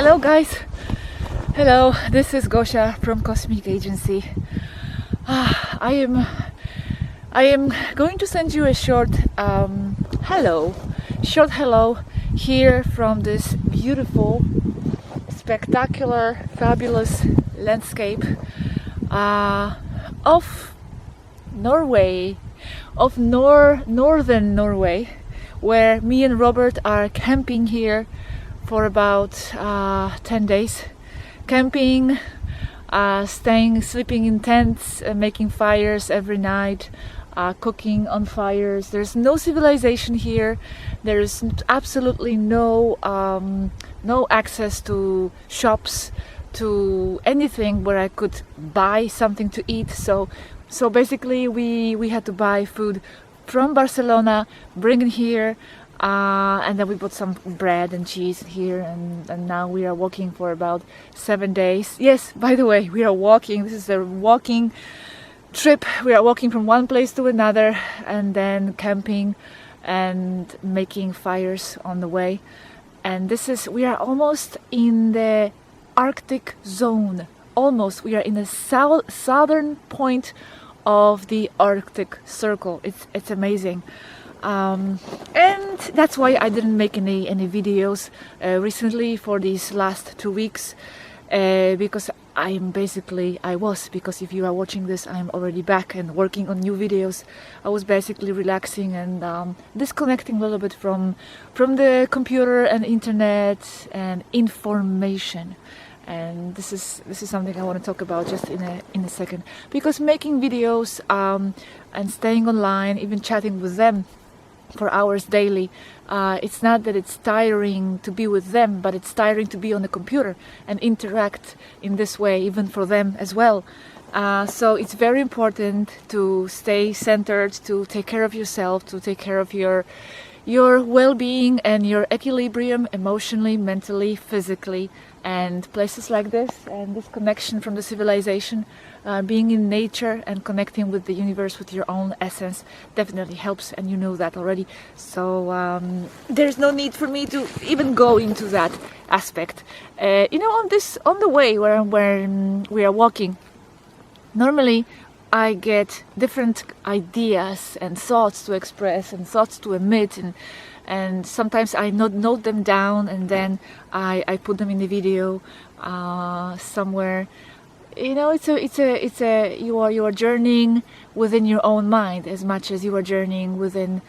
Hello guys, hello, this is Gosia from Cosmic Agency. I am going to send you a short hello here from this beautiful, spectacular, fabulous landscape of Norway, of Northern Norway, where me and Robert are camping here for about 10 days. Camping, sleeping in tents, making fires every night, cooking on fires. There's no civilization here. There is absolutely no access to shops, to anything where I could buy something to eat. So basically we had to buy food from Barcelona, bring it here, and then we bought some bread and cheese here, and now we are walking for about 7 days. Yes, by the way, we are walking. This is a walking trip. We are walking from one place to another and then camping and making fires on the way. And we are almost in the Arctic zone. Almost. We are in the southern point of the Arctic Circle. It's amazing. And that's why I didn't make any videos recently for these last 2 weeks, because because if you are watching this, I'm already back and working on new videos. I was basically relaxing and disconnecting a little bit from the computer and internet and information. And this is something I want to talk about just in a second, because making videos and staying online, even chatting with them for hours daily, it's not that it's tiring to be with them, but it's tiring to be on the computer and interact in this way, even for them as well. So it's very important to stay centered, to take care of yourself, to take care of your well-being and your equilibrium emotionally, mentally, physically. And places like this and this connection from the civilization, being in nature and connecting with the universe, with your own essence, definitely helps, and you know that already. So there's no need for me to even go into that aspect. On the way where we are walking, normally I get different ideas and thoughts to express and thoughts to emit, and sometimes I note them down, and then I put them in the video somewhere. You are journeying within your own mind as much as you are journeying within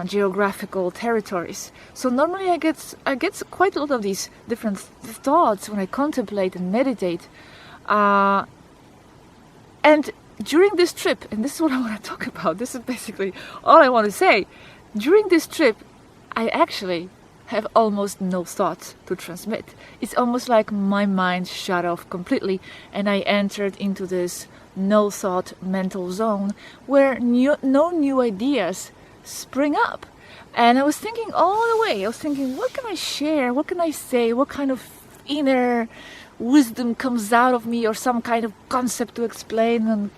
geographical territories. So normally I get quite a lot of these different thoughts when I contemplate and meditate. And during this trip, and this is what I want to talk about, this is basically all I want to say. During this trip, I actually have almost no thoughts to transmit. It's almost like my mind shut off completely, and I entered into this no thought mental zone where no new ideas spring up. And I was thinking all the way, what can I share? What can I say? What kind of inner wisdom comes out of me, or some kind of concept to explain and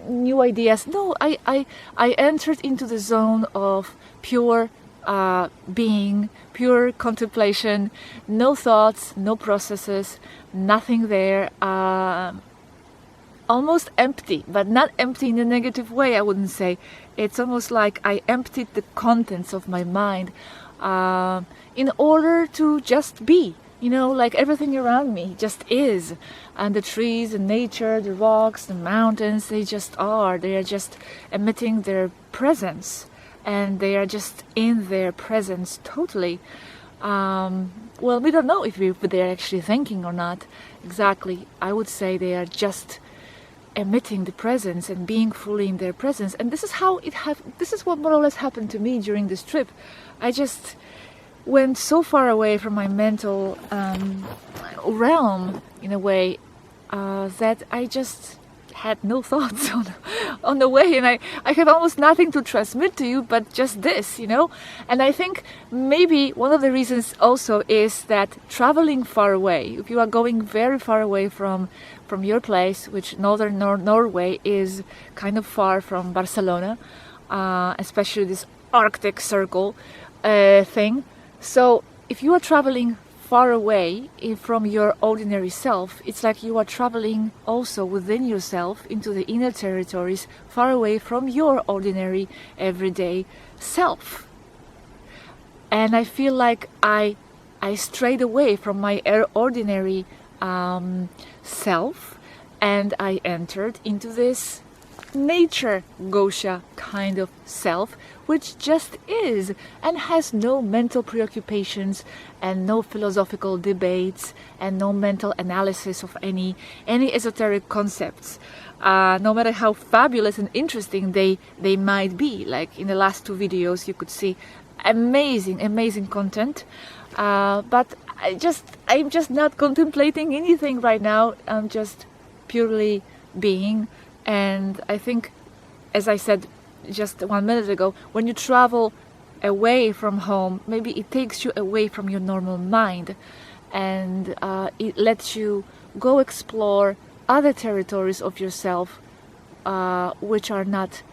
new ideas. No, I entered into the zone of pure being, pure contemplation, no thoughts, no processes, nothing there, almost empty, but not empty in a negative way, I wouldn't say. It's almost like I emptied the contents of my mind in order to just be. Like everything around me just is. And the trees, the nature, the rocks, the mountains, they just are. They are just emitting their presence. And they are just in their presence totally. Well, we don't know if they're actually thinking or not. Exactly. I would say they are just emitting the presence and being fully in their presence. And this is how this is what more or less happened to me during this trip. I just went so far away from my mental realm in a way that I just had no thoughts on the way, and I have almost nothing to transmit to you but just this, And I think maybe one of the reasons also is that traveling far away, if you are going very far away from your place, which Northern Norway is kind of far from Barcelona, especially this Arctic Circle thing. So if you are traveling far away from your ordinary self. It's like you are traveling also within yourself into the inner territories, far away from your ordinary everyday self. And I feel like I strayed away from my ordinary self, and I entered into this nature Gosha kind of self, which just is and has no mental preoccupations and no philosophical debates and no mental analysis of any esoteric concepts, no matter how fabulous and interesting they might be. Like in the last 2 videos you could see amazing content, but I'm just not contemplating anything right now. I'm just purely being. And I think, as I said just 1 minute ago, when you travel away from home, maybe it takes you away from your normal mind, and it lets you go explore other territories of yourself which are not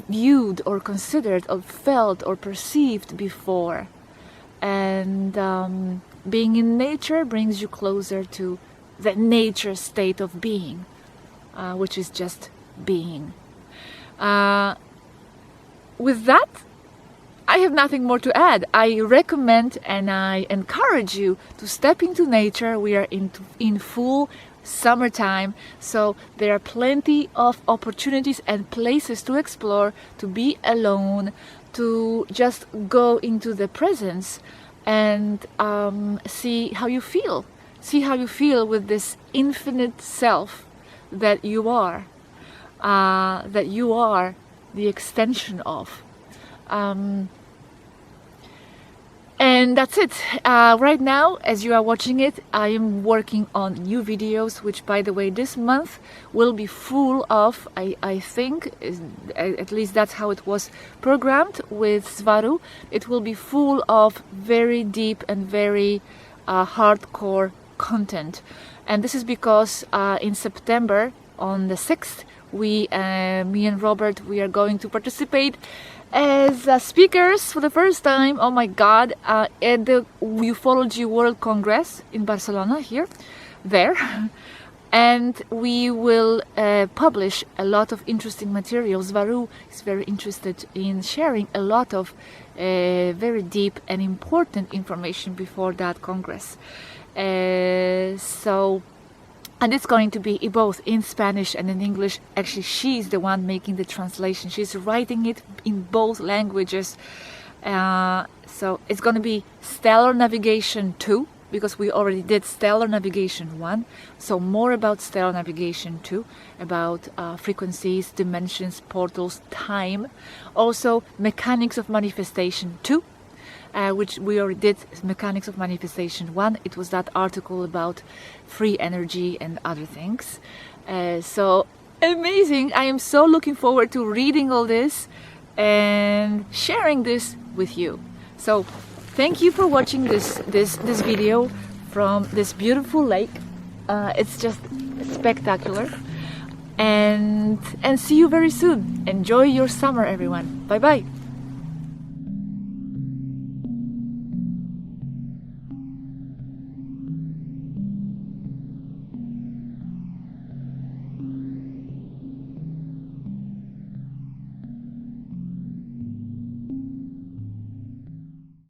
viewed or considered or felt or perceived before. And being in nature brings you closer to the nature state of being, which is just being. With that, I have nothing more to add. I recommend and I encourage you to step into nature. We are in full summertime, so there are plenty of opportunities and places to explore, to be alone, to just go into the presence and see how you feel. See how you feel with this infinite self that you are the extension of. And that's it. Right now, as you are watching it, I am working on new videos, which, by the way, this month will be full of, I think, at least that's how it was programmed with Svaru, it will be full of very deep and very hardcore content. And this is because in September, on the 6th, me and Robert, we are going to participate as speakers for the first time, oh my god, at the Ufology World Congress in Barcelona, there. And we will publish a lot of interesting materials. Varu is very interested in sharing a lot of very deep and important information before that Congress. And it's going to be both in Spanish and in English. Actually, she's the one making the translation. She's writing it in both languages. So it's going to be Stellar Navigation 2, because we already did Stellar Navigation 1. So more about Stellar Navigation 2, about frequencies, dimensions, portals, time. Also, Mechanics of Manifestation 2. Which we already did Mechanics of Manifestation 1. It was that article about free energy and other things. So amazing. I am so looking forward to reading all this and sharing this with you. So thank you for watching this video from this beautiful lake. It's just spectacular. And see you very soon. Enjoy your summer, everyone. Bye bye.